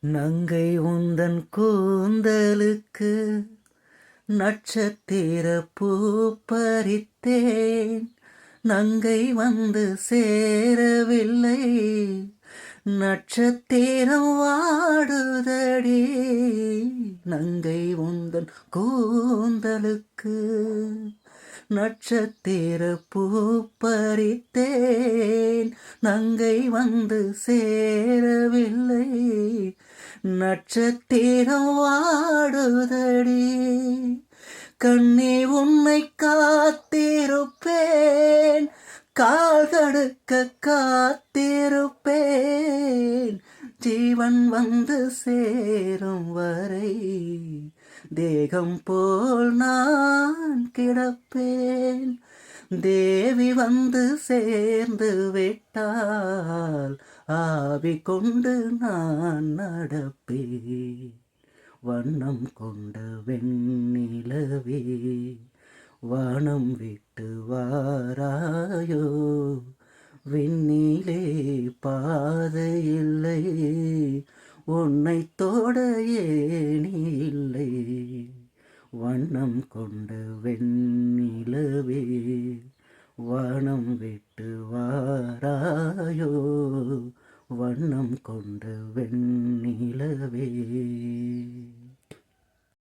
நங்கை உந்தன் கூந்தலுக்கு நட்சத்திர பூ பறித்தேன், நங்கை வந்து சேரவில்லை, நட்சத்திரம் வாடுதடி. நங்கை உந்தன் கூந்தலுக்கு நட்சத்திர பூ பறித்தேன், நங்கை வந்து சேரவில்லை, நட்சத்திரம் வாடுதடி. கண்ணே உன்னை காத்திருப்பேன், கால்கடுக்க காத்திருப்பேன், ஜீவன் வந்து சேரும் வரை தேகம் போல் நான் கிடப்பேன். தேவி வந்து சேர்ந்து விட்டால் ஆவி கொண்டு நான் நடப்பேன். வண்ணம் கொண்ட வெண்ணிலவே வானம் விட்டு வாராயோ, விண்ணிலே பாதையில்லை, உன்னை தோட ஏணி இல்லை. வண்ணம் கொண்ட வெண்ணிலவே வானம் விட்டு வாராயோ, வண்ணம் கொண்ட